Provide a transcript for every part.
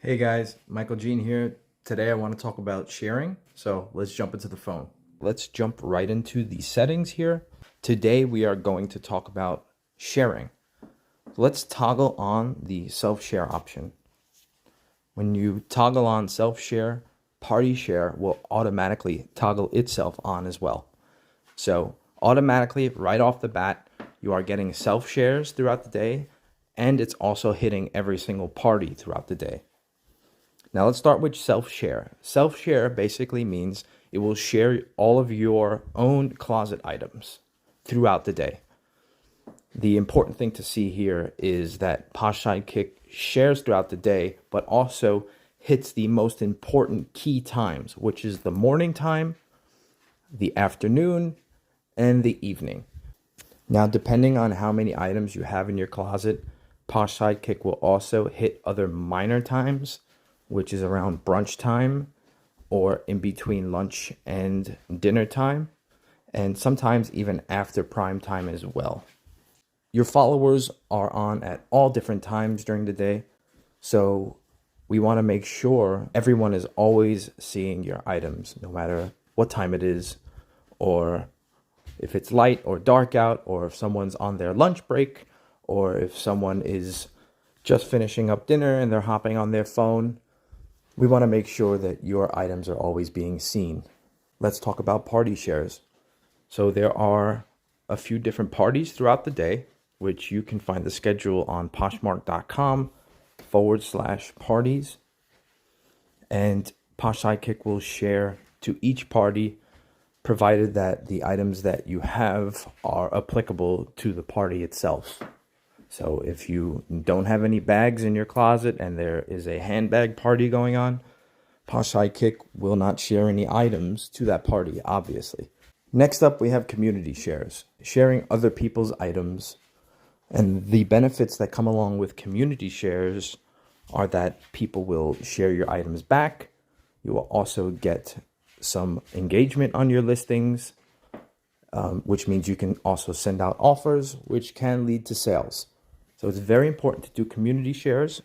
Hey guys, Michael Jean here. Today I want to talk about sharing. So let's jump into the phone. Let's jump right into the settings here. Today we are going to talk about sharing. Let's toggle on the self-share option. When you toggle on self-share, party share will automatically toggle itself on as well. So automatically right off the bat, you are getting self-shares throughout the day, and it's also hitting every single party throughout the day. Now let's start with self-share. Self-share basically means it will share all of your own closet items throughout the day. The important thing to see here is that Posh Sidekick shares throughout the day, but also hits the most important key times, which is the morning time, the afternoon, and the evening. Now, depending on how many items you have in your closet, Posh Sidekick will also hit other minor times, which is around brunch time or in between lunch and dinner time, and sometimes even after prime time as well. Your followers are on at all different times during the day, so we want to make sure everyone is always seeing your items, no matter what time it is, or if it's light or dark out, or if someone's on their lunch break, or if someone is just finishing up dinner and they're hopping on their phone. We want to make sure that your items are always being seen. Let's talk about party shares. So there are a few different parties throughout the day, which you can find the schedule on poshmark.com/parties. And Posh Sidekick will share to each party, provided that the items that you have are applicable to the party itself. So if you don't have any bags in your closet and there is a handbag party going on, Posh Sidekick will not share any items to that party, obviously. Next up, we have community shares, sharing other people's items. And the benefits that come along with community shares are that people will share your items back. You will also get some engagement on your listings, which means you can also send out offers, which can lead to sales. So it's very important to do community shares.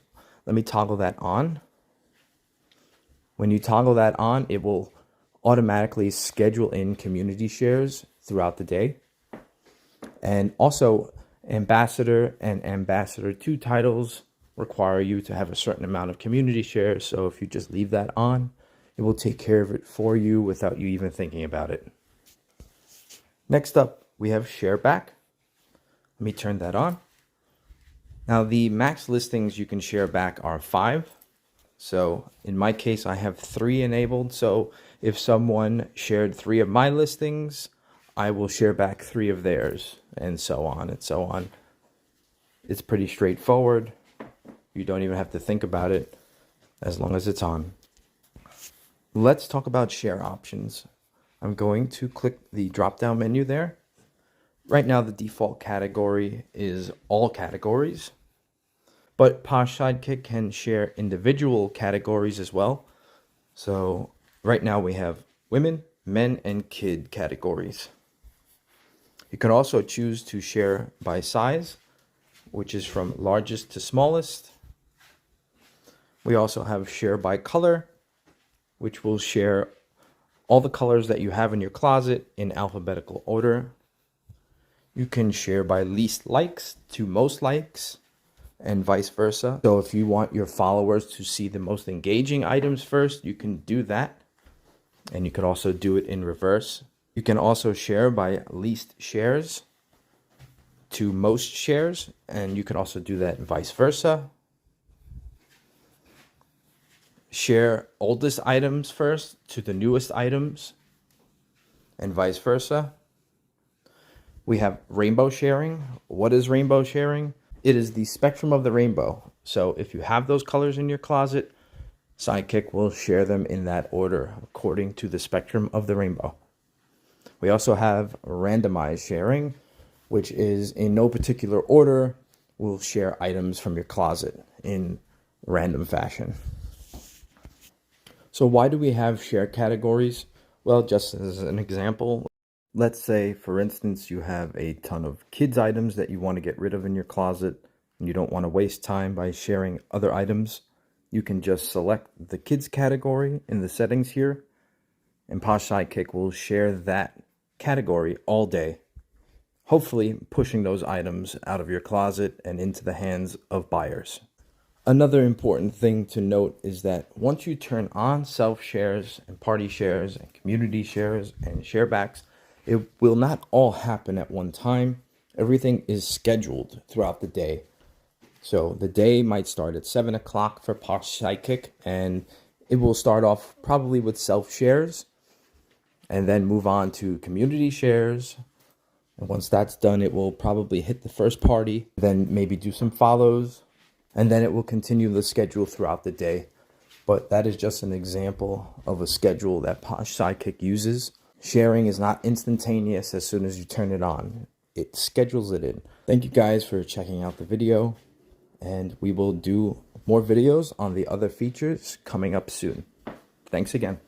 Let me toggle that on. When you toggle that on, it will automatically schedule in community shares throughout the day. And also, Ambassador and Ambassador 2 titles require you to have a certain amount of community shares. So if you just leave that on, it will take care of it for you without you even thinking about it. Next up, we have share back. Let me turn that on. Now, the max listings you can share back are 5. So in my case, I have 3 enabled. So if someone shared 3 of my listings, I will share back 3 of theirs, and so on and so on. It's pretty straightforward. You don't even have to think about it as long as it's on. Let's talk about share options. I'm going to click the drop-down menu there. Right now, the default category is all categories, but Posh Sidekick can share individual categories as well. So right now we have women, men, and kid categories. You can also choose to share by size, which is from largest to smallest. We also have share by color, which will share all the colors that you have in your closet in alphabetical order. You can share by least likes to most likes and vice versa. So if you want your followers to see the most engaging items first, you can do that. And you could also do it in reverse. You can also share by least shares to most shares, and you can also do that vice versa. Share oldest items first to the newest items, and vice versa. We have rainbow sharing. What is rainbow sharing? It is the spectrum of the rainbow. So if you have those colors in your closet, Sidekick will share them in that order according to the spectrum of the rainbow. We also have randomized sharing, which is in no particular order, will share items from your closet in random fashion. So why do we have share categories? Well, just as an example, let's say, for instance, you have a ton of kids items that you want to get rid of in your closet and you don't want to waste time by sharing other items. you can just select the kids category in the settings here, and Posh Sidekick will share that category all day, hopefully pushing those items out of your closet and into the hands of buyers. Another important thing to note is that once you turn on self-shares and party shares and community shares and sharebacks, it will not all happen at one time. Everything is scheduled throughout the day. So the day might start at 7 o'clock for Posh Sidekick, and it will start off probably with self-shares and then move on to community shares. And once that's done, it will probably hit the first party, then maybe do some follows, and then it will continue the schedule throughout the day. But that is just an example of a schedule that Posh Sidekick uses. Sharing is not instantaneous as soon as you turn it on. It schedules it in. Thank you guys for checking out the video, and we will do more videos on the other features coming up soon. Thanks again.